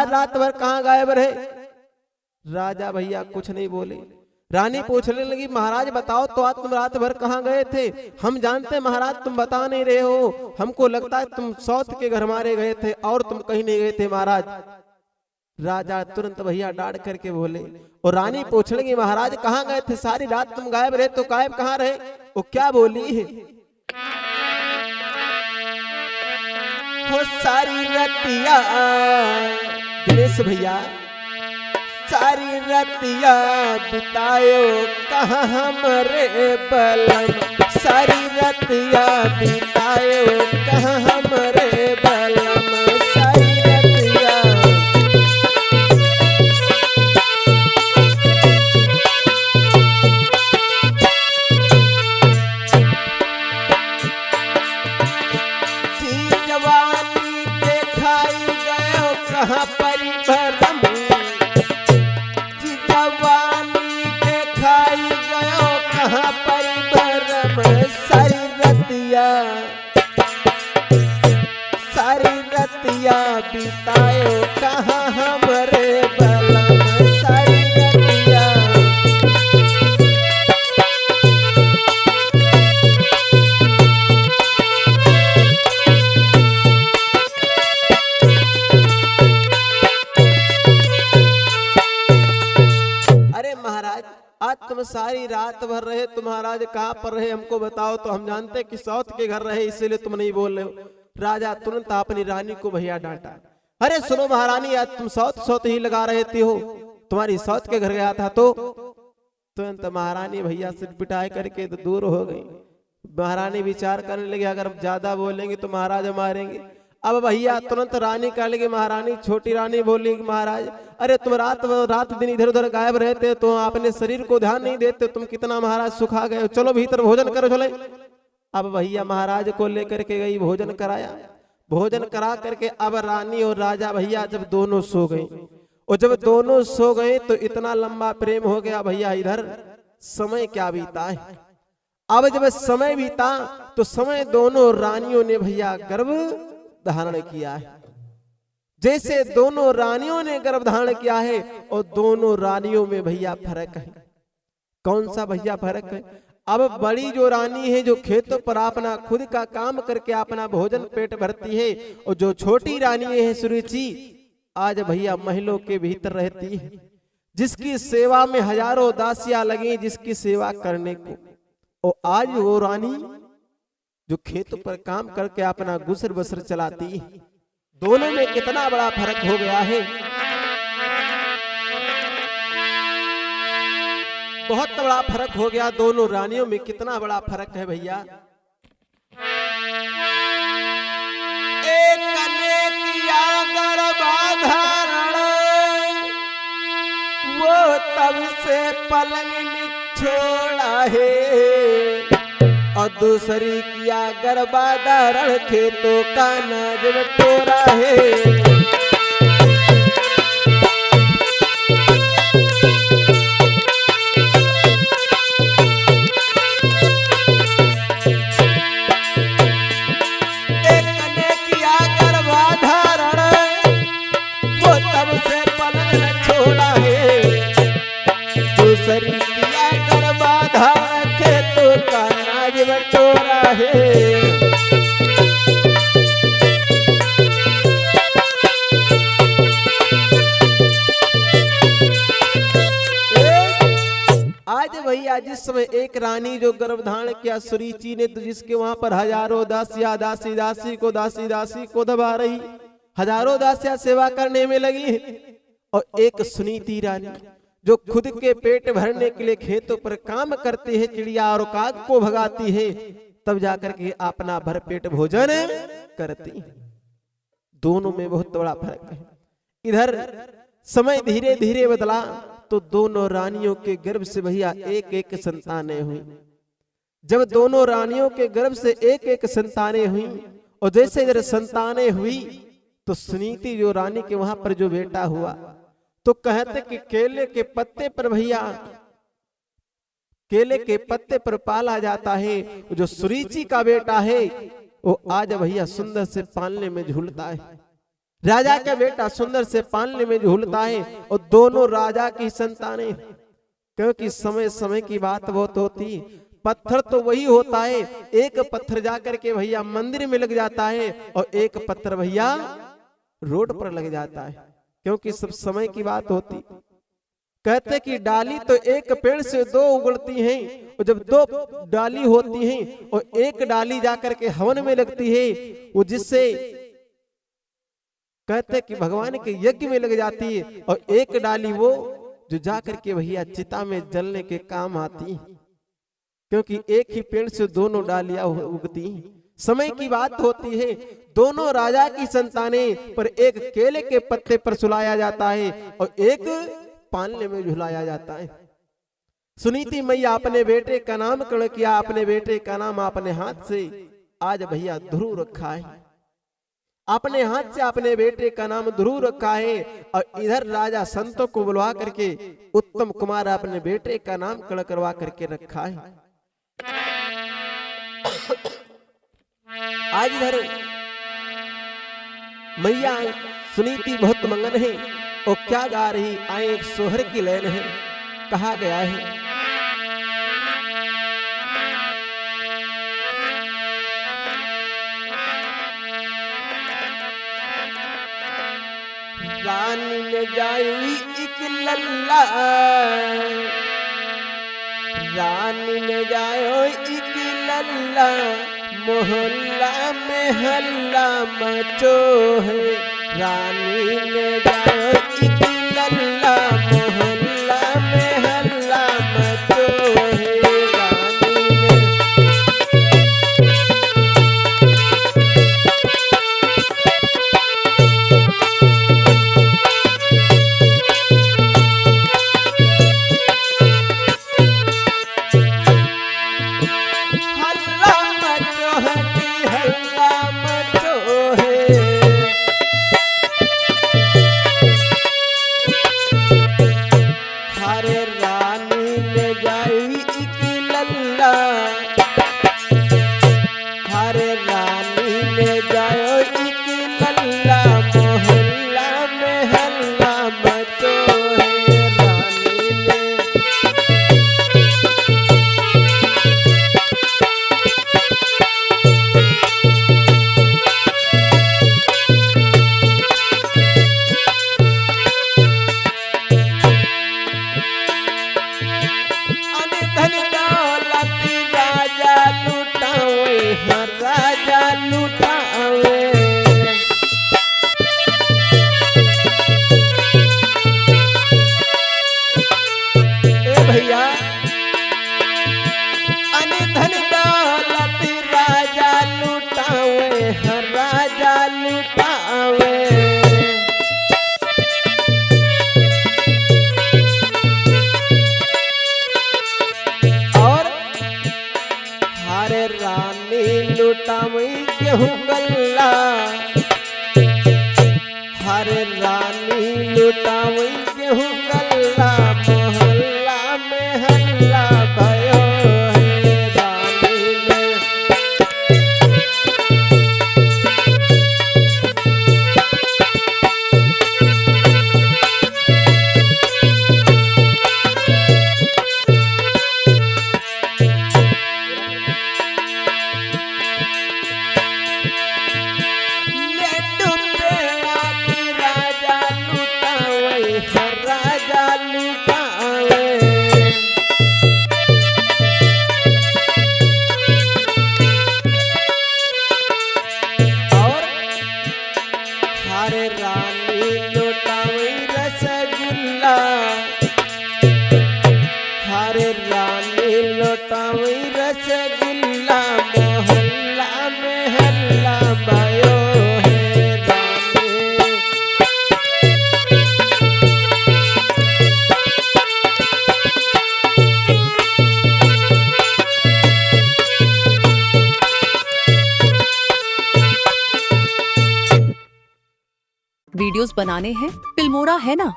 रात भर कहाँ गायब रहे? राजा भैया कुछ नहीं बोले। रानी पूछने लगी, महाराज बताओ तो, आज तुम रात भर कहाँ गए थे? हम जानते महाराज तुम बता नहीं रहे हो, हमको लगता है तुम सौत के घर मारे गए थे और तुम कहीं नहीं गए थे महाराज। राजा तुरंत भैया डांट करके बोले। और रानी पूछ लगी, महाराज कहाँ गए थे? सारी रात तुम गायब रहे, तो गायब कहाँ रहे? वो क्या बोली है? हो सारी रतिया दिनेश भैया, सारी रतिया बितायो कहाँ हमरे बलम, सारी रतिया बितायो कहाँ हमरे बलम, सारी रतिया। जी जवानी के खाई गयो कहाँ परी भरम, कहाँ परी भरम, सारी रतिया, सारी रतिया बितायो कहाँ हमरे बलम, सारी रतिया। अरे महाराज आज तुम सारी रात भर रहे, तुम महाराज कहाँ पर रहे हमको बताओ तो, हम जानते कि सौत के घर रहे इसीलिए तुम नहीं बोल रहे हो। राजा तुरंत अपनी रानी को भैया डांटा। अरे सुनो महारानी, आज तुम सौत ही लगा रहे थे हो, तुम्हारी सौत के घर गया था तो। तुरंत महारानी भैया से पिटाई करके तो दूर हो गई। महारानी विचार करने लगी, अगर ज्यादा बोलेंगे तो महाराज मारेंगे। अब भैया तुरंत रानी कह लगी, महारानी छोटी रानी बोली, महाराज अरे तुम रात दिन इधर उधर गायब रहते तो अपने शरीर को ध्यान नहीं देते, तुम कितना महाराज सुखा गए, चलो भीतर भोजन करो चले। अब भैया महाराज को लेकर के गई, भोजन कराया। भोजन करा करके अब रानी और राजा भैया जब दोनों सो गए, और जब दोनों सो गए तो इतना लंबा प्रेम हो गया भैया। इधर समय क्या बीता है। अब जब समय बीता तो समय दोनों रानियों ने भैया गर्भ धारण किया है। जैसे दोनों रानियों ने गर्भ धारण किया है, और दोनों रानियों में भैया फर्क है। कौन सा भैया फर्क है? अब बड़ी जो रानी है, जो खेतों पर अपना खुद का काम करके अपना भोजन पेट भरती है, और जो छोटी रानी है सुरुचि, आज भैया महलों के भीतर रहती है, जिसकी सेवा में हजारों दासियां लगी जिसकी सेवा करने को। और आज वो रानी जो खेतों पर काम करके अपना गुजर बसर चलाती है। दोनों में कितना बड़ा फर्क हो गया है। बहुत बड़ा फर्क हो गया, दोनों रानियों में कितना बड़ा फर्क है भैया। एक ने किया गर्भाधारण, वो तब से पलंग छोड़ा है, और दूसरी किया गर्भाधारण खेतों का नाज बटोरा है। एक ने किया गर्भाधारण, वो तब से पलंग छोड़ा है, दूसरी किया गर्भाधारण खेतों का बटोरा है। आज भैया जिस समय एक रानी जो गर्भधारण किया सुरुचि ने, तो जिसके वहां पर हजारों दासियां दासी को दबा रही, हजारों दासियां सेवा करने में लगी, और एक सुनीति रानी जो खुद के पेट भरने के लिए खेतों पर काम करती है, चिड़िया और काग को भगाती है, तब जाकर के अपना भरपेट भोजन करती। दोनों में बहुत बड़ा फर्क है। इधर समय धीरे धीरे बदला तो दोनों रानियों के गर्भ से भैया एक एक संतानें हुई। जब दोनों रानियों के गर्भ से एक एक संतानें हुई, और जैसे इधर संतानें हुई तो सुनीति जो रानी के वहां पर जो बेटा हुआ, तो कहते कि केले के पत्ते पर भैया, केले के पत्ते पर पाला जाता है। जो सुरुचि का बेटा है वो आज भैया सुंदर से पालने में झूलता है। राजा का बेटा सुंदर से पालने में झूलता है और दोनों राजा की संतानें, क्योंकि समय समय की बात बहुत होती। पत्थर तो वही होता है, एक पत्थर जाकर के भैया मंदिर में लग जाता है और एक पत्थर भैया रोड पर लग जाता है, क्योंकि सब समय की बात होती। कहते कि डाली तो एक पेड़ से दो उगलती हैं, और जब दो डाली होती हैं और एक डाली जाकर के हवन में लगती है, वो जिससे कहते कि भगवान के यज्ञ में लग जाती है, और एक डाली वो जो जाकर के भैया चिता में जलने के काम आती, क्योंकि एक ही पेड़ से दोनों डालियां उगती। समय की बात होती है, दोनों राजा की संतानें पर एक केले के पत्ते पर सुलाया जाता है और एक पालने में झुलाया जाता है। सुनीति मैया अपने बेटे का नाम करण किया, अपने बेटे का नाम अपने हाथ से आज भैया ध्रुव रखा है, अपने हाथ से अपने बेटे का नाम ध्रुव रखा है। और इधर राजा संतों को बुलवा करके उत्तम कुमार अपने बेटे का नाम करण करवा करके रखा है। आज इधर मैया सुनीति बहुत मंगन है और क्या गा रही, आए एक सोहर की लैन है। कहा गया है, रानी ने जाई एक लल्ला, रानी ने जायो एक लल्ला, मोहल्ला में हल्ला मचो है। रानी ने जायो एक लल्ला, मोहल्ला में हल्ला मचो है। रानी ने हल्ला मचो है, हल्ला मचो है। हरे रानी ले जाई एक लल्ला, हरे रानी ले जायो एक लल्ला, मोहल्ला में हल्ला मचो है। रानी ने धन दौलत राजा लुटावे, हर राजा लुटावे। ए भैया अने धन दौलत राजा लुटावे, हर राजा लुटावे। हरे रानी लुटावी गेहूं गल्ला, हरे रानी लुटावी गेहूं गल्ला, मोहल्ला में हल्ला भयो है। रानी ने लड्डू पेड़ा की राजा लुटावे, हर राजा लुटावे। और हरे रानी लुटावे रसगुल्ला, हरे रानी लुटावे रसगुल्ला, मोहल्ला में हल्ला भयो है। रानी वीडियोस बनाने हैं फिल्मोरा है ना।